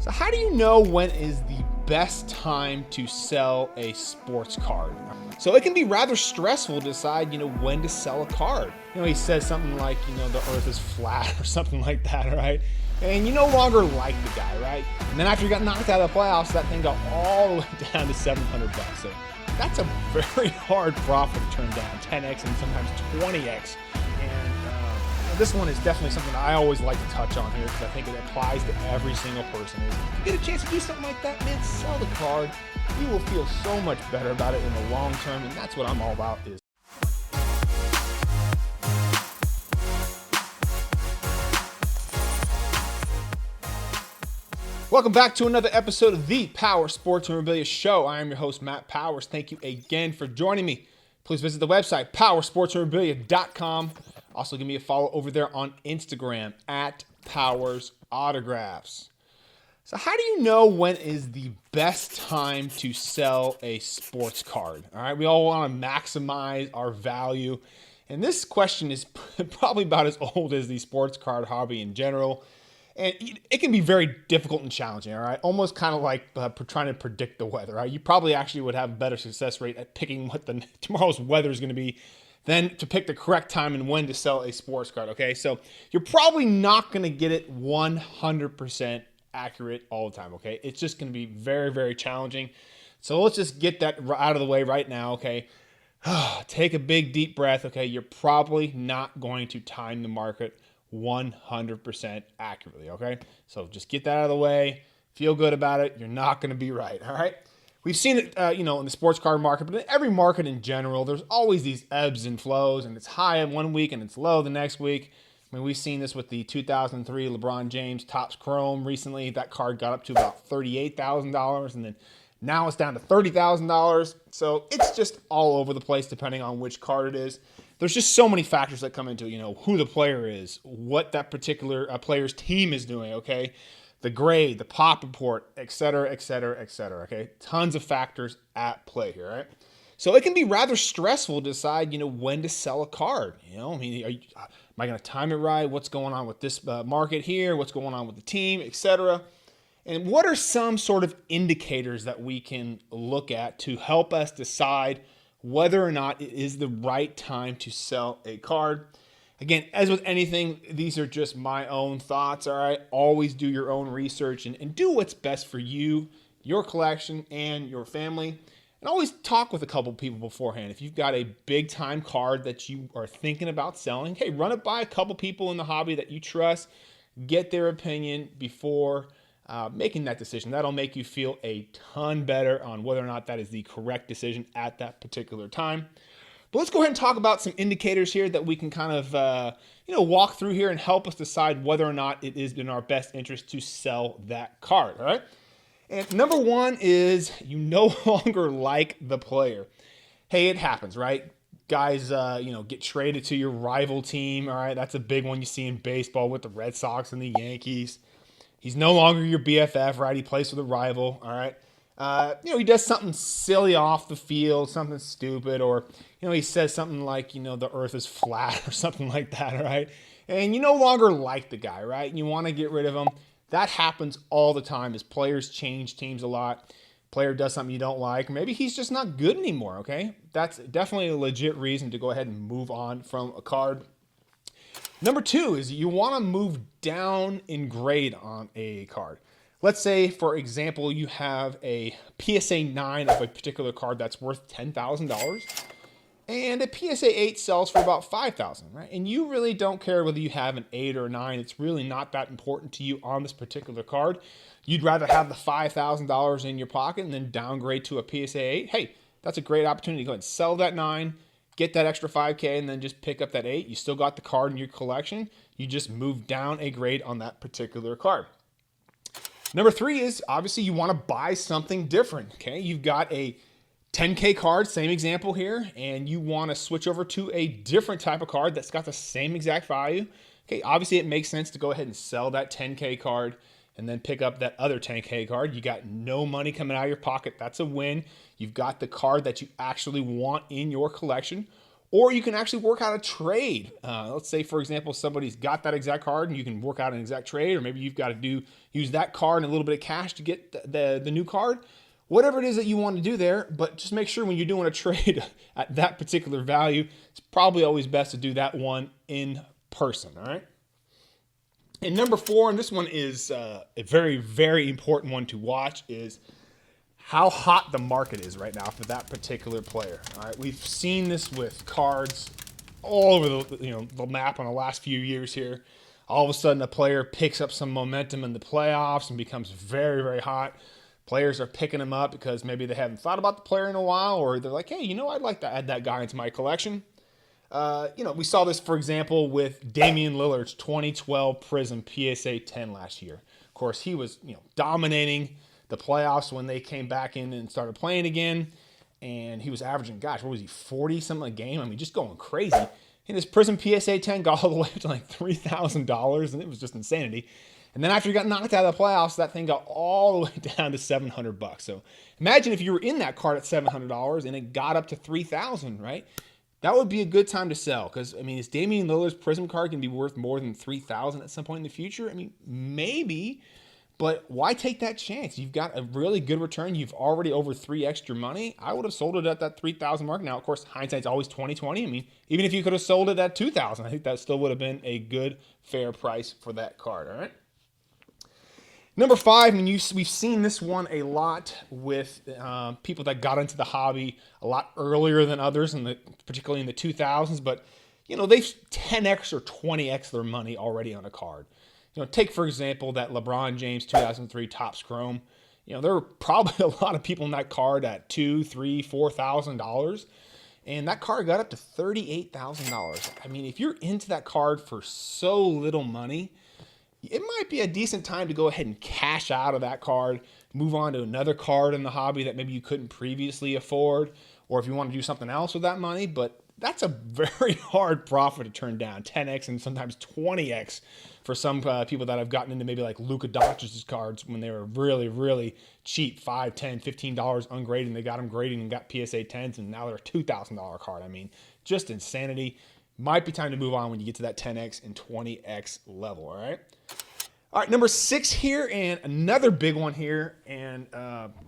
So how do you know when is the best time to sell a sports card? So it can be rather stressful to decide, when to sell a card. He says something like, the earth is flat or something like that, right? And you no longer like the guy, right? And then after you got knocked out of the playoffs, that thing got all the way down to $700. So that's a very hard profit to turn down, 10x and sometimes 20x. This one is definitely something I always like to touch on here because I think it applies to every single person. If you get a chance to do something like that, man, sell the card. You will feel so much better about it in the long term, and that's what I'm all about is. Welcome back to another episode of the Power Sports Memorabilia Show. I am your host, Matt Powers. Thank you again for joining me. Please visit the website, powersportsmemorabilia.com. Also, give me a follow over there on Instagram at Powers Autographs. So how do you know when is the best time to sell a sports card? All right, we all want to maximize our value. And this question is probably about as old as the sports card hobby in general. And it can be very difficult and challenging, all right? Almost kind of like trying to predict the weather, right? You probably actually would have a better success rate at picking what tomorrow's weather is going to be than to pick the correct time and when to sell a sports card, okay? So you're probably not going to get it 100% accurate all the time, okay? It's just going to be very, very challenging. So let's just get that out of the way right now, okay? Take a big, deep breath, okay? You're probably not going to time the market 100% accurately, okay? So just get that out of the way. Feel good about it. You're not going to be right, all right? We've seen it, in the sports card market, but in every market in general, there's always these ebbs and flows, and it's high in one week and it's low the next week. I mean, we've seen this with the 2003 LeBron James Topps Chrome recently. That card got up to about $38,000, and then now it's down to $30,000. So it's just all over the place depending on which card it is. There's just so many factors that come into, who the player is, what that particular player's team is doing, okay? The grade, the pop report, et cetera, et cetera, et cetera, okay? Tons of factors at play here, right? So it can be rather stressful to decide, when to sell a card. Am I going to time it right? What's going on with this market here? What's going on with the team, et cetera? And what are some sort of indicators that we can look at to help us decide whether or not it is the right time to sell a card? Again, as with anything, these are just my own thoughts, all right? Always do your own research and do what's best for you, your collection, and your family. And always talk with a couple people beforehand. If you've got a big-time card that you are thinking about selling, hey, run it by a couple people in the hobby that you trust. Get their opinion before making that decision. That'll make you feel a ton better on whether or not that is the correct decision at that particular time. But let's go ahead and talk about some indicators here that we can kind of, walk through here and help us decide whether or not it is in our best interest to sell that card, all right? And number one is you no longer like the player. Hey, it happens, right? Guys, get traded to your rival team, all right? That's a big one you see in baseball with the Red Sox and the Yankees. He's no longer your BFF, right? He plays for the rival, all right? He does something silly off the field, something stupid, or, he says something like, the earth is flat or something like that, all right? And you no longer like the guy, right? You want to get rid of him. That happens all the time as players change teams a lot. Player does something you don't like. Maybe he's just not good anymore, okay? That's definitely a legit reason to go ahead and move on from a card. Number two is you want to move down in grade on a card. Let's say, for example, you have a PSA 9 of a particular card that's worth $10,000, and a PSA 8 sells for about $5,000, right? And you really don't care whether you have an 8 or a 9. It's really not that important to you on this particular card. You'd rather have the $5,000 in your pocket and then downgrade to a PSA 8. Hey, that's a great opportunity. Go ahead and sell that 9, get that extra $5K, and then just pick up that 8. You still got the card in your collection. You just move down a grade on that particular card. Number three is obviously you want to buy something different, okay? You've got a 10K card, same example here, and you want to switch over to a different type of card that's got the same exact value. Okay, obviously it makes sense to go ahead and sell that 10K card and then pick up that other 10K card. You got no money coming out of your pocket. That's a win. You've got the card that you actually want in your collection. Or you can actually work out a trade. Let's say, for example, somebody's got that exact card and you can work out an exact trade, or maybe you've got to use that card and a little bit of cash to get the new card. Whatever it is that you want to do there, but just make sure when you're doing a trade at that particular value, it's probably always best to do that one in person, all right? And number 4, and this one is a very, very important one to watch, is how hot the market is right now for that particular player. All right, we've seen this with cards all over the map on the last few years here. All of a sudden, a player picks up some momentum in the playoffs and becomes very, very hot. Players are picking him up because maybe they haven't thought about the player in a while, or they're like, hey, I'd like to add that guy into my collection. We saw this, for example, with Damian Lillard's 2012 Prism PSA 10 last year. Of course, he was dominating the playoffs when they came back in and started playing again, and he was averaging, what was he, 40-something a game? I mean, just going crazy. And his Prism PSA 10 got all the way up to like $3,000, and it was just insanity. And then after he got knocked out of the playoffs, that thing got all the way down to $700. So imagine if you were in that card at $700 and it got up to $3,000, right? That would be a good time to sell, because, is Damian Lillard's Prism card going to be worth more than $3,000 at some point in the future? Maybe. But why take that chance? You've got a really good return. You've already over 3x your money. I would have sold it at that 3,000 mark. Now, of course, hindsight's always 20/20. Even if you could have sold it at 2,000, I think that still would have been a good, fair price for that card. All right. Number 5, we've seen this one a lot with people that got into the hobby a lot earlier than others, particularly in the 2000s. But they've 10x or 20x their money already on a card. Take, for example, that LeBron James 2003 Topps Chrome. There were probably a lot of people in that card at $2,000, $3,000, $4,000. And that card got up to $38,000. If you're into that card for so little money, it might be a decent time to go ahead and cash out of that card, move on to another card in the hobby that maybe you couldn't previously afford, or if you want to do something else with that money. But that's a very hard profit to turn down, 10x and sometimes 20x for some people that have gotten into maybe like Luka Doncic's cards when they were really, really cheap, $5, $10, $15 ungraded, and they got them graded and got PSA 10s, and now they're a $2,000 card. Just insanity. Might be time to move on when you get to that 10x and 20x level, all right? All right, number 6 here, and another big one here, and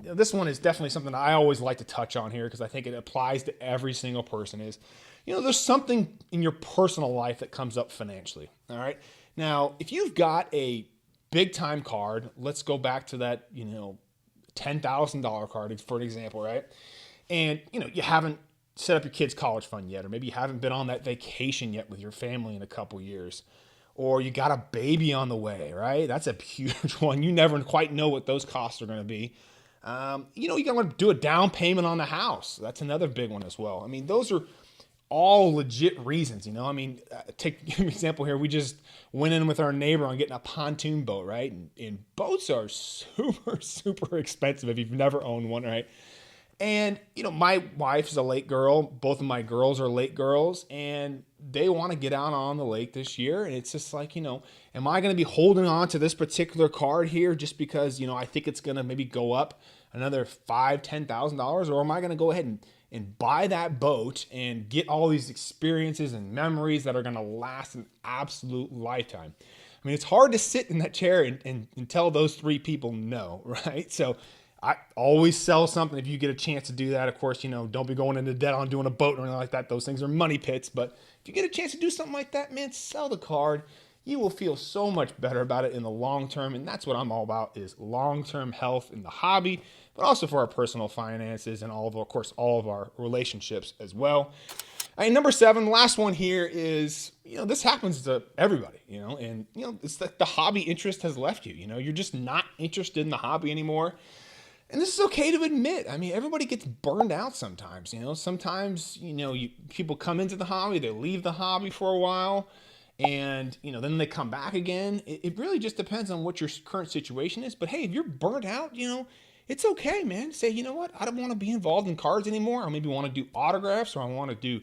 this one is definitely something I always like to touch on here because I think it applies to every single person is, there's something in your personal life that comes up financially, all right? Now, if you've got a big-time card, let's go back to that, $10,000 card, for an example, right? And, you haven't set up your kid's college fund yet, or maybe you haven't been on that vacation yet with your family in a couple years. Or you got a baby on the way, right? That's a huge one. You never quite know what those costs are going to be. You got to do a down payment on the house. That's another big one as well. Those are all legit reasons, take an example here. We just went in with our neighbor on getting a pontoon boat, right? And boats are super, super expensive if you've never owned one, right? And, my wife's a lake girl. Both of my girls are lake girls, and they want to get out on the lake this year. And it's just like, am I going to be holding on to this particular card here just because, I think it's going to maybe go up another $5,000, $10,000? Or am I going to go ahead and buy that boat and get all these experiences and memories that are going to last an absolute lifetime? It's hard to sit in that chair and tell those 3 people no, right? So I always sell something if you get a chance to do that. Of course, don't be going into debt on doing a boat or anything like that. Those things are money pits. But if you get a chance to do something like that, man, sell the card. You will feel so much better about it in the long term. And that's what I'm all about, is long-term health in the hobby, but also for our personal finances and all of our relationships as well. And number 7, last one here is, this happens to everybody, and, it's like the hobby interest has left you. You're just not interested in the hobby anymore. And this is okay to admit. Everybody gets burned out sometimes. Sometimes, people come into the hobby, they leave the hobby for a while, and, then they come back again. It really just depends on what your current situation is. But hey, if you're burnt out, it's okay, man. Say, you know what? I don't want to be involved in cards anymore. I maybe want to do autographs, or I want to do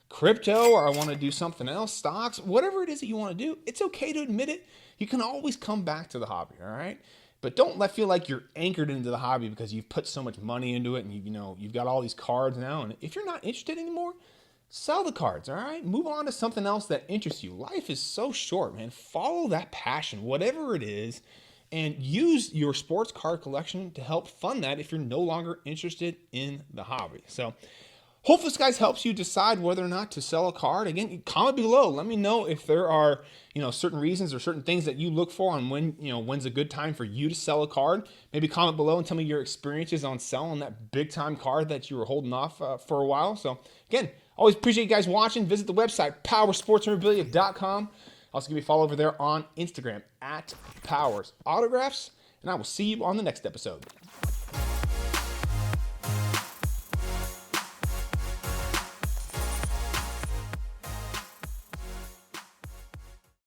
crypto, or I want to do something else, stocks, whatever it is that you want to do. It's okay to admit it. You can always come back to the hobby, all right? But don't feel like you're anchored into the hobby because you've put so much money into it and you've got all these cards now. And if you're not interested anymore, sell the cards, all right? Move on to something else that interests you. Life is so short, man. Follow that passion, whatever it is, and use your sports card collection to help fund that if you're no longer interested in the hobby. So hopefully this guys helps you decide whether or not to sell a card. Again, comment below. Let me know if there are, certain reasons or certain things that you look for on when's a good time for you to sell a card. Maybe comment below and tell me your experiences on selling that big time card that you were holding off for a while. So again, always appreciate you guys watching. Visit the website, powersportsmemorabilia.com. Also give me a follow over there on Instagram at Powers Autographs. And I will see you on the next episode.